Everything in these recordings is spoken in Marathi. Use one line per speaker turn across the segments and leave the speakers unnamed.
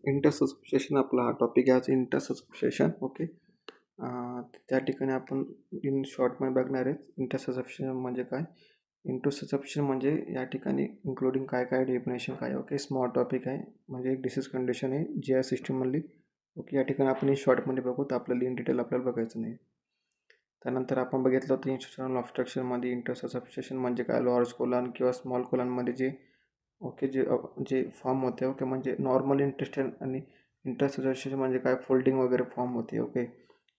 इंटरसब्स्टेशन आपला हा टॉपिक आहे आज इंटरसब्स्टेशन. ओके. त्या ठिकाणी आपण इन शॉर्टमध्ये बघणार आहेत इंटरसब्स्टेशन म्हणजे काय. इंटरसब्स्टेशन म्हणजे या ठिकाणी इन्क्लुडिंग काय काय डेफिनेशन काय. ओके, स्मॉल टॉपिक आहे म्हणजे एक डिसीज कंडिशन आहे जी आहे सिस्टममधली. ओके, या ठिकाणी आपण इन शॉर्टमध्ये बघू तर आपल्याला इन डिटेल आपल्याला बघायचं नाही. त्यानंतर आपण बघितलं होतं इंस्ट्रक्शनल ऑब्स्ट्रक्शनमध्ये इंटरसब्स्टेशन म्हणजे काय, लार्ज कोलन किंवा स्मॉल कोलनमध्ये जे जे फॉर्म होते. ओके, म्हणजे नॉर्मल इंटेस्टाईन आणि इंटरसब्स्टेशन म्हणजे काय, फोल्डिंग वगैरे फॉर्म होते. ओके,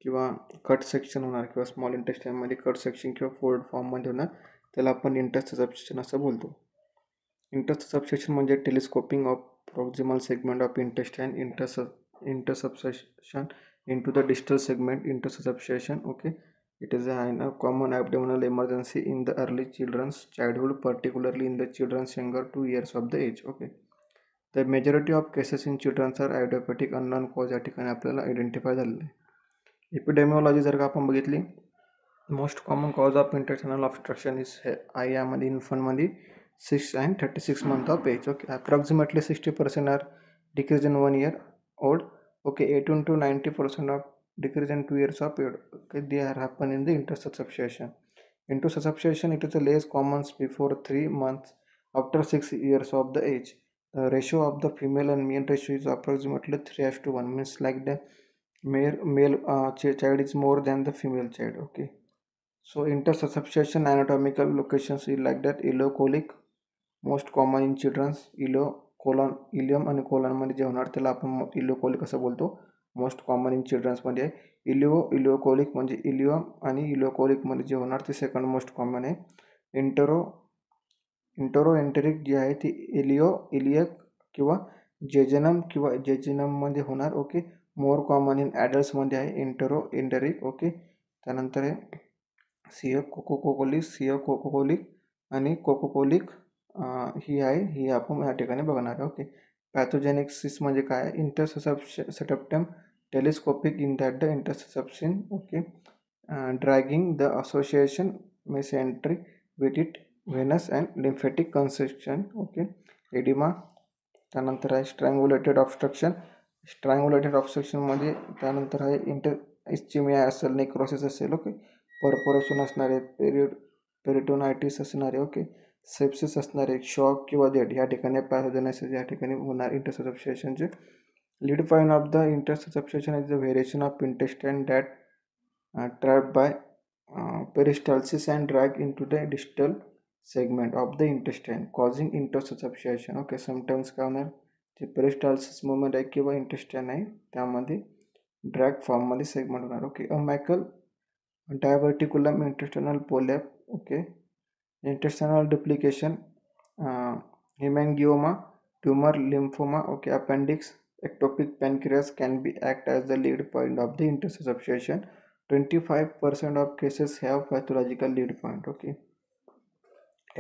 किंवा कट सेक्शन होणार किंवा स्मॉल इंटेस्टाईनमध्ये कट सेक्शन किंवा फोल्ड फॉर्ममध्ये होणार, त्याला आपण इंटरसब्स्टेशन असं बोलतो. इंटरसब्स्टेशन म्हणजे telescoping of proximal segment of intestine intussusception into the distal segment intersubstitution. Okay, it is a common abdominal emergency in the early children's childhood, particularly in the children's younger 2 years of the age. Okay, the majority of cases in children are idiopathic unknown cause या ठिकाणी आपल्याला आयडेंटिफाय झालेले. एपिडेमिओलॉजी जर का आपण बघितली, most common cause of intestinal obstruction is आहे यामध्ये इन्फंटमध्ये 6 and 36 month of age. Okay, approximately 60% are decreased in 1 year old. Okay, 18 to 90% of decrease in 2 years of age. Okay, they are happen in the intersubstitution. Intersubstitution, it is a less common before 3 months after 6 years of the age. The ratio of the female and male ratio is approximately 3:1. Means like the male child is more than the female child. Okay, so intersubstitution anatomical locations is like that. Ileocolic most common in children's. Ileum आणि कोलनमध्ये जे होणार त्याला आपण इलिओकोलिक असं बोलतो. मोस्ट कॉमन इन चिल्ड्रन्समध्ये आहे. इलिओकोलिक म्हणजे इलियम आणि इलिओकोलिकमध्ये जे होणार ते सेकंड मोस्ट कॉमन आहे. एंटेरिक जी आहे ती इलियक किंवा जेजेनममध्ये होणार. ओके, मोर कॉमन इन ॲडल्ट्समध्ये आहे एंटेरिक. ओके, त्यानंतर आहे सियोकोकोलिक आणि कोकोकोलिक ही आपण या ठिकाणी बघणार आहे. ओके, पॅथोजेनेसिस म्हणजे काय, intussusceptum telescopic in that the intussusception. Okay, dragging the association mesentery with it venous and lymphatic construction. Okay, oedema. त्यानंतर आहे स्ट्रँग्युलेटेड ऑब्स्ट्रक्शन मध्ये त्यानंतर आहे इस्चिमिया असेल, नेक्रोसिस असेल. ओके, परपोरेशन असणारे, पेरिटोनायटिस असणारे. ओके, सेप्सिस असणारे, शॉक किंवा डेड या ठिकाणी पॅथोजेनेसिस या ठिकाणी होणार इंटरसब्स्टेशनचे. Lead point of the intussusception is the variation of intestine that trap by peristalsis and drag into the distal segment of the intestine causing intussusception. Okay, sometimes काय होणार, जे पेरिस्टाल्सिस मुवमेंट आहे किंवा इंटेस्टाईन आहे त्यामध्ये ड्रॅग फॉर्ममध्ये सेगमेंट होणार. Okay, Meckel diverticulum intestinal polyp. Okay, intestinal duplication, hemangioma, tumor, lymphoma. Okay, appendix, ectopic pancreas can be act as the lead point of the intersubstitution. 25% of cases have pathological lead point. Okay,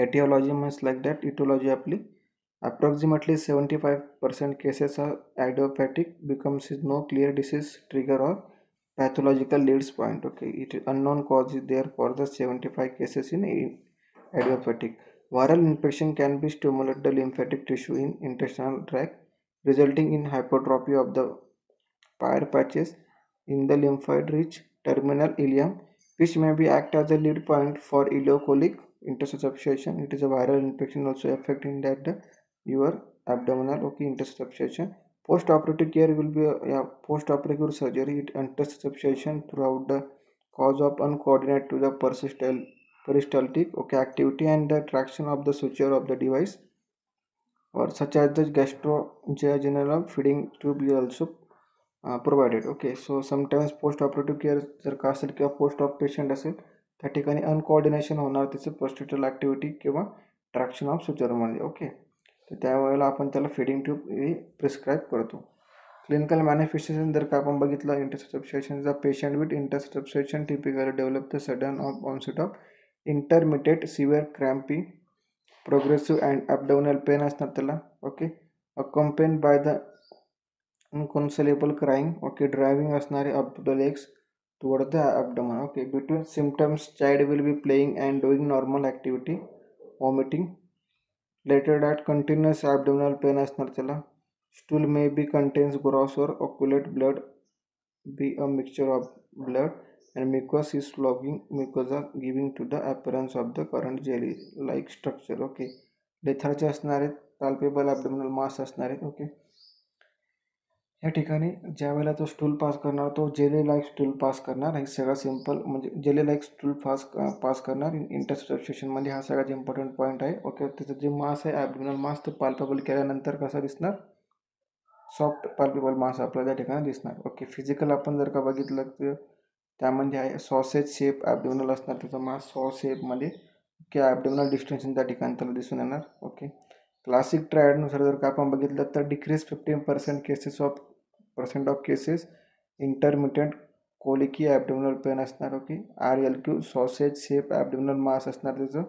etiology means like that. Etiology आपली approximately 75% cases are idiopathic, becomes no clear disease trigger or pathological leads point. Okay, it is unknown cause is there for the 75 cases in idiopathic. Viral infection can be stimulate the lymphatic tissue in intestinal tract, resulting in hypertrophy of the Peyer's patches in the lymphoid-rich terminal ileum, which may be act as a lead point for ileocolic intersubstitution. It is a viral infection also affecting that your abdominal. Okay, intersubstitution. Post-operative care will be post-operative surgery. It intersubstitution throughout the cause of uncoordinated to the peristaltic. Okay, activity and the traction of the suture of the device, or such as the gastrointestinal feeding tube is also provided. Okay, so sometimes post operative care जर का असेल किंवा पोस्ट ऑफ पेशंट असेल त्या ठिकाणी अनकोऑर्डिनेशन होणार त्याचं पोस्टिटल ॲक्टिव्हिटी किंवा ट्रॅक्शन ऑफ सुचरमध्ये. ओके, तर त्यावेळेला आपण त्याला फिडिंग ट्यूब ही प्रिस्क्राईब करतो. क्लिनिकल मॅनिफेस्टेशन जर का आपण बघितलं intussusception, the patient with intussusception typically develop the sudden onset of intermittent severe crampy progressive and abdominal pain असणार त्याला. Okay, accompanied by the inconsolable crying. Okay, driving असणारे up the legs toward the abdomen. Okay, between symptoms child will be playing and doing normal activity, vomiting. Later that continuous abdominal pain असणार त्याला. Stool may be contains gross or oculate blood, be a mixture of blood and mucus is clogging mucosa giving to the appearance of the current jelly like structure. Okay, लेथरचे असणार आहेत, पाल्पेबल ॲब्डोमिनल मास असणार आहेत. ओके, या ठिकाणी ज्या वेळेला तो स्टूल पास करणार तो जेली लाईक स्टूल पास करणार. हे सगळं सिम्पल म्हणजे जेली लाईक स्टूल पास करणार इंटरसब्स्टिट्यूशनमध्ये. हा सगळ्यात इम्पॉर्टंट पॉईंट आहे. ओके, त्याचं जे मास आहे ॲब्डोमिनल मास तो पाल्पेबल केल्यानंतर कसा दिसणार, सॉफ्ट पाल्पेबल मास आपल्याला त्या ठिकाणी दिसणार. ओके, फिजिकल आपण जर का बघितलं तर त्यामध्ये आहे सॉसेज शेप ॲब्डोमिनल असणार, त्याचा मास सॉ शेपमध्ये. ओके, ॲब्डोमिनल डिस्टेन्शन त्या ठिकाणी त्याला दिसून येणार. ओके, क्लासिक ट्रायडनुसार जर का आपण बघितलं तर decrease 15% of cases intermittent colicky abdominal pain असणार. Okay, RLQ sausage shape abdominal mass असणार त्याचं.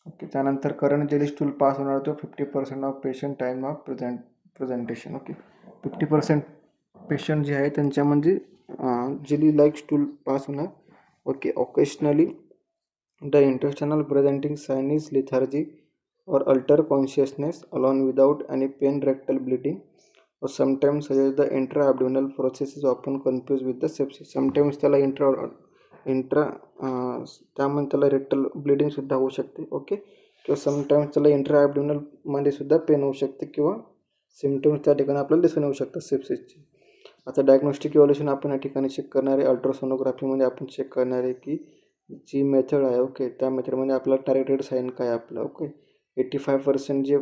ओके, त्यानंतर करंट जेली स्टूल पास होणार तो 50% of patient time of presentation. Okay, 50% patient जे आहे त्यांच्यामध्ये जेली लाईक स्टूल पास होणार. Okay, occasionally the intussusception presenting sign is lethargy or alter consciousness alone without any pain, rectal bleeding, or sometimes suggest the intra-abdominal process is often confused with the sepsis. Sometimes त्याला त्यामध्ये त्याला रेक्टल ब्लिडिंग सुद्धा होऊ शकते. ओके, किंवा समटाईम्स त्याला इंट्रा ॲब्डोमिनल मध्ये सुद्धा पेन होऊ शकते किंवा सिम्पटम्स त्या ठिकाणी आपल्याला दिसून येऊ शकतात सेप्सिसचे. आता डायग्नोस्टिक इव्हॅल्युएशन आपण या ठिकाणी चेक करणार आहे. अल्ट्रासोनोग्राफीमध्ये आपण चेक करणार आहे की जी मेथड आहे. ओके, त्या मेथडमध्ये आपला टार्गेटेड साईन काय आपलं. ओके, 85% जे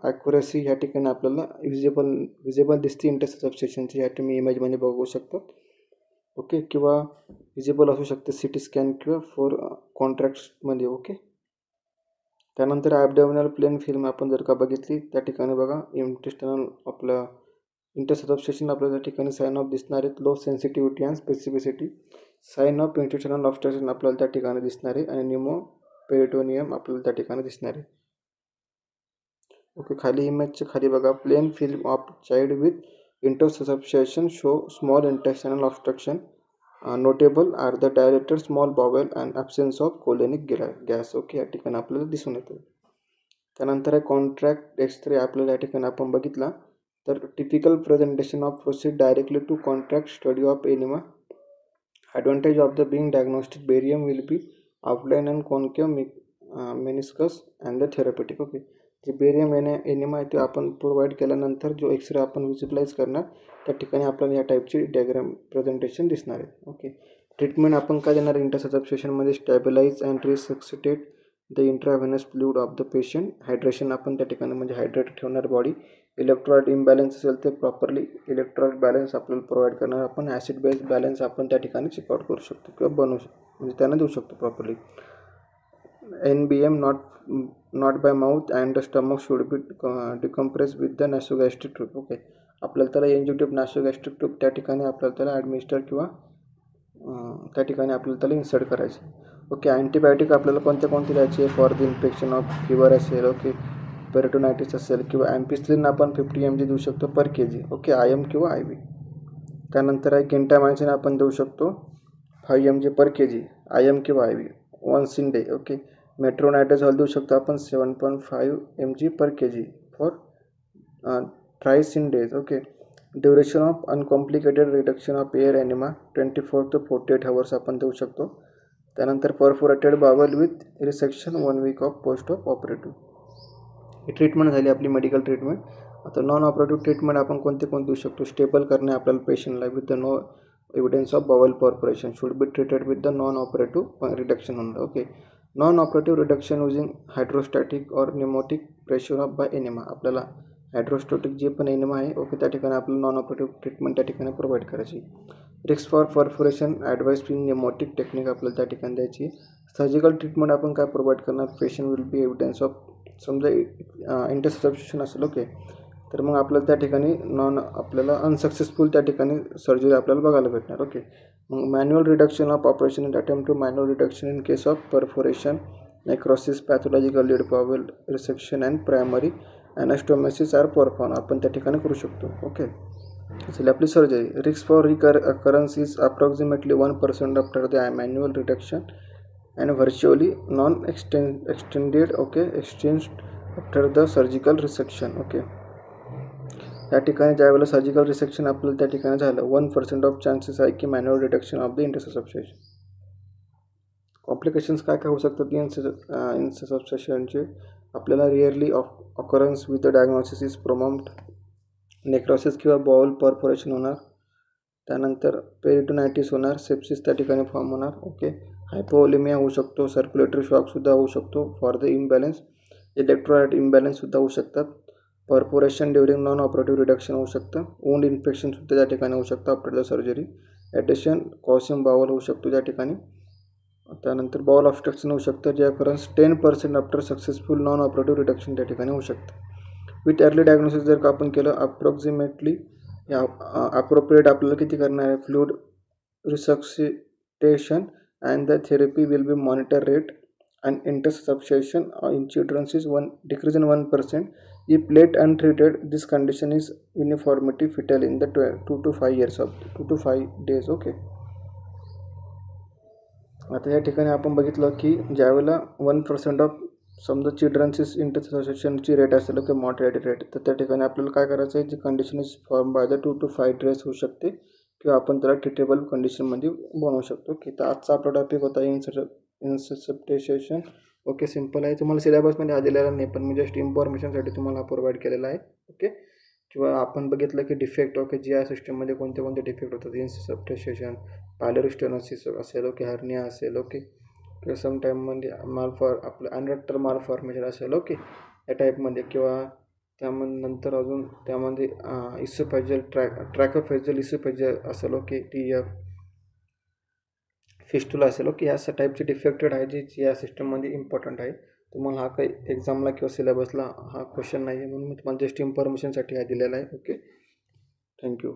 ॲक्युरसी ह्या ठिकाणी आपल्याला विजिबल दिसते इंटरसब्स्टिट्यूशनची. ह्या तुम्ही इमेजमध्ये बघू शकता. ओके, किंवा विजिबल असू शकते CT स्कॅन किंवा फोर कॉन्ट्रॅक्ट्समध्ये. ओके, त्यानंतर ॲब्डोमिनल प्लेन फिल्म आपण जर का बघितली त्या ठिकाणी बघा इंटेस्टिनल आपलं इंटरसब्स्टिट्यूशन आपल्याला त्या ठिकाणी साइन ऑफ दिसणार आहेत. Low sensitivity and specificity. Sign of intestinal obstruction आपल्याला त्या ठिकाणी दिसणार आहे आणि न्यूमो पेरिटोनियम आपल्याला त्या ठिकाणी दिसणार आहे. ओके, खाली इमेजच्या खाली बघा plain film of child with intussusception show small intestinal obstruction. Notable are the dilated small bowel and absence of colonic gas. Okay, या ठिकाणी आपल्याला दिसून येतं. त्यानंतर आहे कॉन्ट्रॅक्ट एक्सरे. आपल्याला या ठिकाणी आपण बघितला तर typical presentation of proceed directly to contract study of enema. Advantage of the being diagnostic barium will be outline and concave meniscus and the therapeutic. Okay, जे बेरियम एनिमा आहे ते आपण प्रोव्हाइड केल्यानंतर जो एक्सरे आपण विजिबलाइज करणार त्या ठिकाणी आपल्याला या टाईपची डायग्राम प्रेझेंटेशन दिसणार आहे. ओके, ट्रीटमेंट आपण काय देणार इंटरसब्स्टिट्यूशनमध्ये stabilise and resuscitate the intravenous fluid of the patient. Hydration आपण त्या ठिकाणी म्हणजे हायड्रेट ठेवणार बॉडी. इलेक्ट्रोलाइट इम्बॅलन्स असेल ते प्रॉपरली इलेक्ट्रोलाइट बॅलन्स आपल्याला प्रोव्हाइड करणार. आपण ॲसिड बेस बॅलन्स आपण त्या ठिकाणी चेकआउट करू शकतो किंवा बनवू शकतो म्हणजे त्यांना देऊ शकतो properly. NBM not by mouth and the stomach should be decompress with the nasogastric tube. Okay, आपल्याला त्याला एनजी ट्यूब नॅसोगॅस्ट्रिक ट्यूब त्या ठिकाणी आपल्याला त्याला ॲडमिनिस्टर किंवा त्या ठिकाणी आपल्याला त्याला इन्सर्ट करायचे. ओके, अँटीबायोटिक आपल्याला कोणते द्यायचे for the infection of fever असेल. ओके, पेरिटोनायटिस असेल किंवा ॲम्पिसिलिन आपण 50 mg देऊ शकतो पर kg. ओके, IM किंवा IV. त्यानंतर आहे गेंटामायसिन आपण देऊ शकतो 5 mg पर kg IM किंवा IV once in day. Okay, metronidazole देऊ शकतो आपण 7.5 mg per kg for thrice in days. Okay, duration of uncomplicated reduction of air enema 24 to 48 hours आपण देऊ शकतो. त्यानंतर perforated bowel with resection 1 week of post of operative. ही ट्रीटमेंट झाली आपली मेडिकल ट्रीटमेंट. आता नॉन ऑपरेटिव्ह ट्रीटमेंट आपण कोणते देऊ शकतो. स्टेबल करणे आपल्याला पेशंटला with the no evidence of bowel perforation should be treated with the non operative reduction only. Okay, non operative reduction using hydrostatic or pneumatic pressure of by enema. आपल्याला हायड्रोस्टॅटिक जे पण एनिमा आहे ओके त्या ठिकाणी आपल्याला नॉन ऑपरेटिव्ह ट्रीटमेंट त्या ठिकाणी प्रोव्हाइड करायची. Risk for perforation advice in pneumatic technique आपल्याला त्या ठिकाणी द्यायची. सर्जिकल ट्रीटमेंट आपण काय प्रोव्हाइड करणार. Patient will be evidence of समजा इंटरसब्स्टिट्यूशन असेल. ओके, तर मग आपल्याला त्या ठिकाणी आपल्याला अनसक्सेसफुल त्या ठिकाणी सर्जरी आपल्याला बघायला भेटणार. ओके, मग manual reduction of operation in attempt to manual reduction in case of perforation, necrosis, pathological lead bowel resection and primary anastomosis are perform आपण त्या ठिकाणी करू शकतो. ओके, असेल आपली surgery. Risk for recurrence is approximately 1% after the manual reduction and virtually extended. Okay, exchange after the surgical resection. Okay, त्या ठिकाणी ज्यावेळेला सर्जिकल रिसेक्शन आपल्याला त्या ठिकाणी झालं 1% ऑफ चान्सेस आहे की manual detection of the intussusception. Complications काय काय होऊ शकतात इंटरसेप्शनचे? आपल्याला rarely occurrence with the diagnosis is prompt, necrosis किंवा बाउल परफोरेशन होणार, त्यानंतर पेरिटोनायटिस होणार, सेप्सिस त्या ठिकाणी फॉर्म होणार. ओके, हायपोवोलेमिया होऊ शकतो, सर्क्युलेटरी शॉकसुद्धा होऊ शकतो फॉर द इम्बॅलन्स, इलेक्ट्रोलाइट इम्बॅलन्ससुद्धा होऊ शकतात, perforation during non operative reduction होऊ शकतं, वुंड इन्फेक्शनसुद्धा त्या ठिकाणी होऊ शकतं आफ्टर द सर्जरी, ॲडिशन कॉसियम बाउल होऊ शकतो त्या ठिकाणी, त्यानंतर बाउल ऑब्स्ट्रक्शन होऊ शकतं, जे occurrence 10% after successful non operative reduction त्या ठिकाणी होऊ शकतं. विथ अर्ली डायग्नोसिस जर का आपण केलं अप्रॉक्सिमेटली अप्रोप्रिएट आपल्याला किती करणार आहे, fluid resuscitation and the therapy will be monitor rate and intussusception in childrens is decrease in 1%. If late untreated, this condition is uniformity fetal in the 2 to 5 years of 2 to 5 days. Okay, आता या ठिकाणी आपण बघितलं की ज्यावेळेला 1% ऑफ समजा चिल्ड्रन्स इंटरसेप्शनची रेट असेल की मॉर्टॅलिटी रेट, तर त्या ठिकाणी आपल्याला काय करायचं आहे, जी condition is form by the 2 to 5 days होऊ शकते किंवा आपण त्याला ट्रीटेबल कंडिशनमध्ये बनवू शकतो. की तर आजचा आपला टॉपिक होता इंटरसेप्शन. ओके, सिंपल आहे, तुम्हाला सिलेबसमध्ये दिलेला नाही, पण मी जस्ट इन्फॉर्मेशनसाठी तुम्हाला प्रोव्हाइड केलेला आहे. ओके, किंवा आपण बघितलं की डिफेक्ट, ओके, जी आय सिस्टममध्ये कोणते कोणते डिफेक्ट होतात, इंटरसेप्शन, पायलरी स्टेनोसिस असेल, ओके, हर्निया असेल, ओके, किंवा सम टाईममध्ये आपलं अनरेक्टर मालफॉर्मेशन असेल, ओके, या टाईपमध्ये, किंवा त्यामध्ये नंतर अजून त्यामध्ये इसोफेजियल ट्रॅकोफेजियल इसोफेजियल असेल, ओके, TF फिस्टुला असेल, ओके, या टाईपचे डिफेक्टेड आहे जे या सिस्टममध्ये इम्पॉर्टंट आहे. तुम्हाला हा काही एक्झामला किंवा सिलेबसला हा क्वेश्चन नाही आहे, म्हणून मी तुम्हाला जस्ट इन्फॉर्मेशनसाठी हा दिलेला आहे. Okay, thank you.